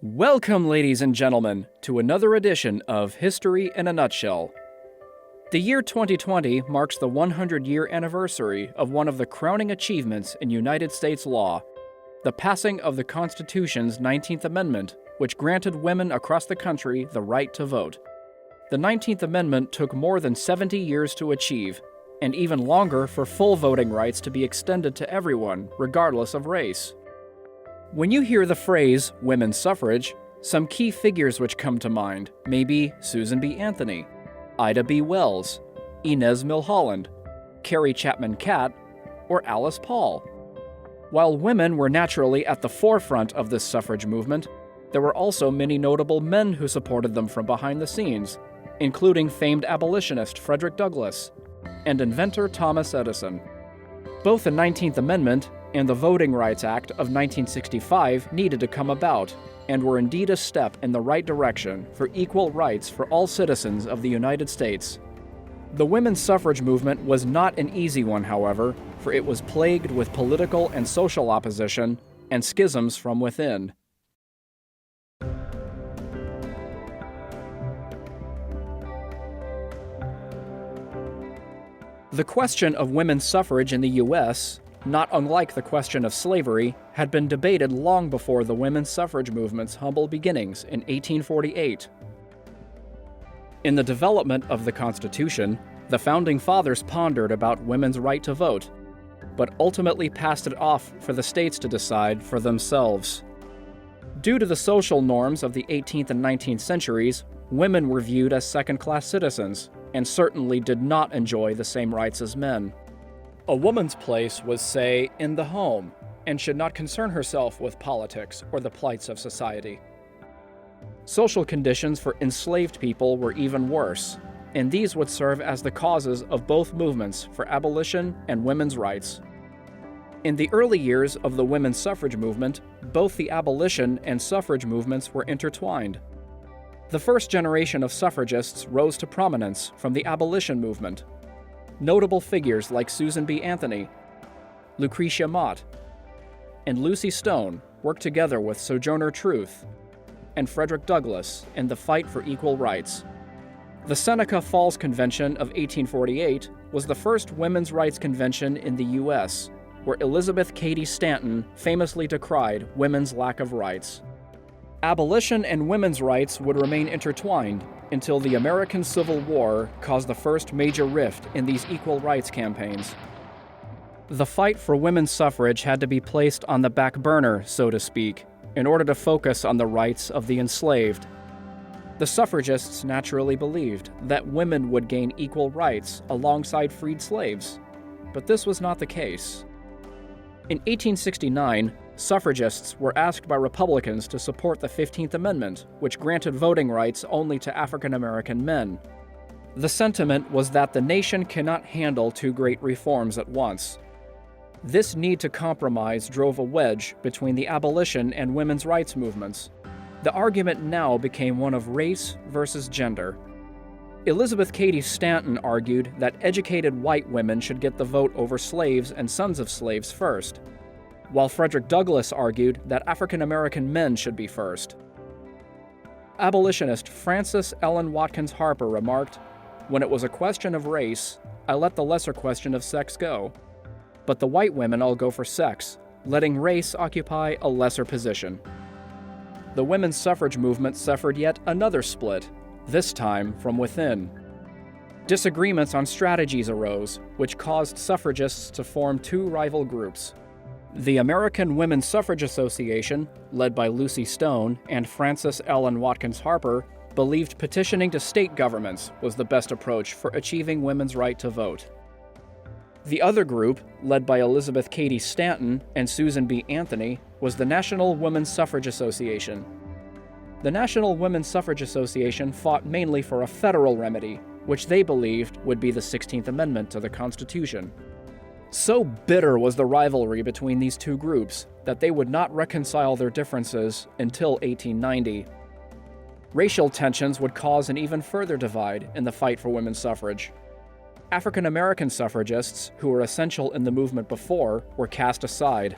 Welcome, ladies and gentlemen, to another edition of History in a Nutshell. The year 2020 marks the 100-year anniversary of one of the crowning achievements in United States law, the passing of the Constitution's 19th Amendment, which granted women across the country the right to vote. The 19th Amendment took more than 70 years to achieve, and even longer for full voting rights to be extended to everyone, regardless of race. When you hear the phrase women's suffrage, some key figures which come to mind may be Susan B. Anthony, Ida B. Wells, Inez Milholland, Carrie Chapman Catt, or Alice Paul. While women were naturally at the forefront of this suffrage movement, there were also many notable men who supported them from behind the scenes, including famed abolitionist Frederick Douglass and inventor Thomas Edison. Both the 19th Amendment and the Voting Rights Act of 1965 needed to come about, and were indeed a step in the right direction for equal rights for all citizens of the United States. The women's suffrage movement was not an easy one, however, for it was plagued with political and social opposition and schisms from within. The question of women's suffrage in the U.S., not unlike the question of slavery, had been debated long before the women's suffrage movement's humble beginnings in 1848. In the development of the Constitution, the Founding Fathers pondered about women's right to vote, but ultimately passed it off for the states to decide for themselves. Due to the social norms of the 18th and 19th centuries, women were viewed as second-class citizens, and certainly did not enjoy the same rights as men. A woman's place was, say, in the home, and should not concern herself with politics or the plights of society. Social conditions for enslaved people were even worse, and these would serve as the causes of both movements for abolition and women's rights. In the early years of the women's suffrage movement, both the abolition and suffrage movements were intertwined. The first generation of suffragists rose to prominence from the abolition movement. Notable figures like Susan B. Anthony, Lucretia Mott, and Lucy Stone worked together with Sojourner Truth and Frederick Douglass in the fight for equal rights. The Seneca Falls Convention of 1848 was the first women's rights convention in the U.S., where Elizabeth Cady Stanton famously decried women's lack of rights. Abolition and women's rights would remain intertwined until the American Civil War caused the first major rift in these equal rights campaigns. The fight for women's suffrage had to be placed on the back burner, so to speak, in order to focus on the rights of the enslaved. The suffragists naturally believed that women would gain equal rights alongside freed slaves, but this was not the case. In 1869, suffragists were asked by Republicans to support the 15th Amendment, which granted voting rights only to African American men. The sentiment was that the nation cannot handle two great reforms at once. This need to compromise drove a wedge between the abolition and women's rights movements. The argument now became one of race versus gender. Elizabeth Cady Stanton argued that educated white women should get the vote over slaves and sons of slaves first, while Frederick Douglass argued that African American men should be first. Abolitionist Frances Ellen Watkins Harper remarked, "When it was a question of race, I let the lesser question of sex go. But the white women all go for sex, letting race occupy a lesser position." The women's suffrage movement suffered yet another split, this time from within. Disagreements on strategies arose, which caused suffragists to form two rival groups. The American Woman Suffrage Association, led by Lucy Stone and Frances Ellen Watkins Harper, believed petitioning to state governments was the best approach for achieving women's right to vote. The other group, led by Elizabeth Cady Stanton and Susan B. Anthony, was the National Woman Suffrage Association. The National Woman Suffrage Association fought mainly for a federal remedy, which they believed would be the 16th Amendment to the Constitution. So bitter was the rivalry between these two groups that they would not reconcile their differences until 1890. Racial tensions would cause an even further divide in the fight for women's suffrage. African American suffragists, who were essential in the movement before, were cast aside.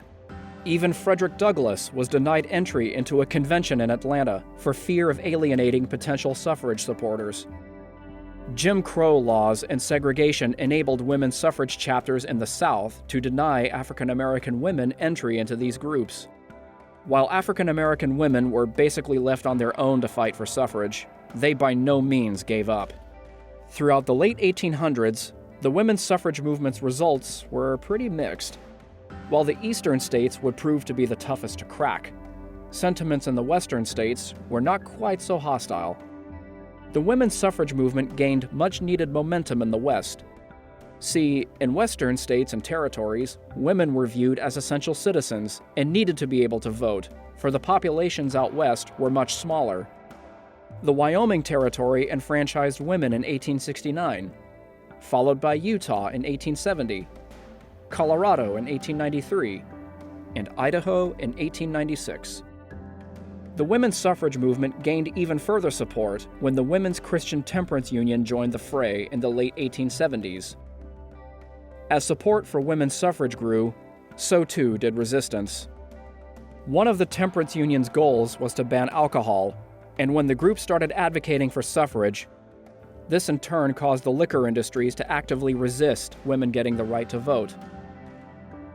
Even Frederick Douglass was denied entry into a convention in Atlanta for fear of alienating potential suffrage supporters. Jim Crow laws and segregation enabled women's suffrage chapters in the South to deny African American women entry into these groups. While African American women were basically left on their own to fight for suffrage, they by no means gave up. Throughout the late 1800s, the women's suffrage movement's results were pretty mixed. While the eastern states would prove to be the toughest to crack, sentiments in the western states were not quite so hostile. The women's suffrage movement gained much-needed momentum in the West. See, in western states and territories, women were viewed as essential citizens and needed to be able to vote, for the populations out west were much smaller. The Wyoming Territory enfranchised women in 1869, followed by Utah in 1870, Colorado in 1893, and Idaho in 1896. The women's suffrage movement gained even further support when the Women's Christian Temperance Union joined the fray in the late 1870s. As support for women's suffrage grew, so too did resistance. One of the temperance union's goals was to ban alcohol, and when the group started advocating for suffrage, this in turn caused the liquor industries to actively resist women getting the right to vote.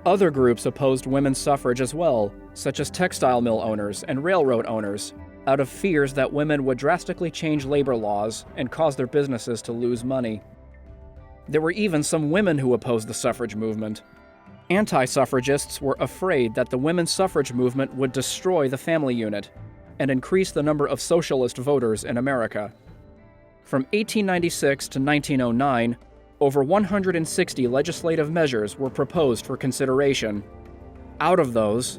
Other groups opposed women's suffrage as well, such as textile mill owners and railroad owners, out of fears that women would drastically change labor laws and cause their businesses to lose money. There were even some women who opposed the suffrage movement. Anti-suffragists were afraid that the women's suffrage movement would destroy the family unit and increase the number of socialist voters in America. From 1896 to 1909, over 160 legislative measures were proposed for consideration. Out of those,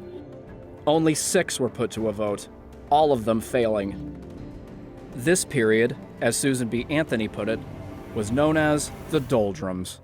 only 6 were put to a vote, all of them failing. This period, as Susan B. Anthony put it, was known as the doldrums.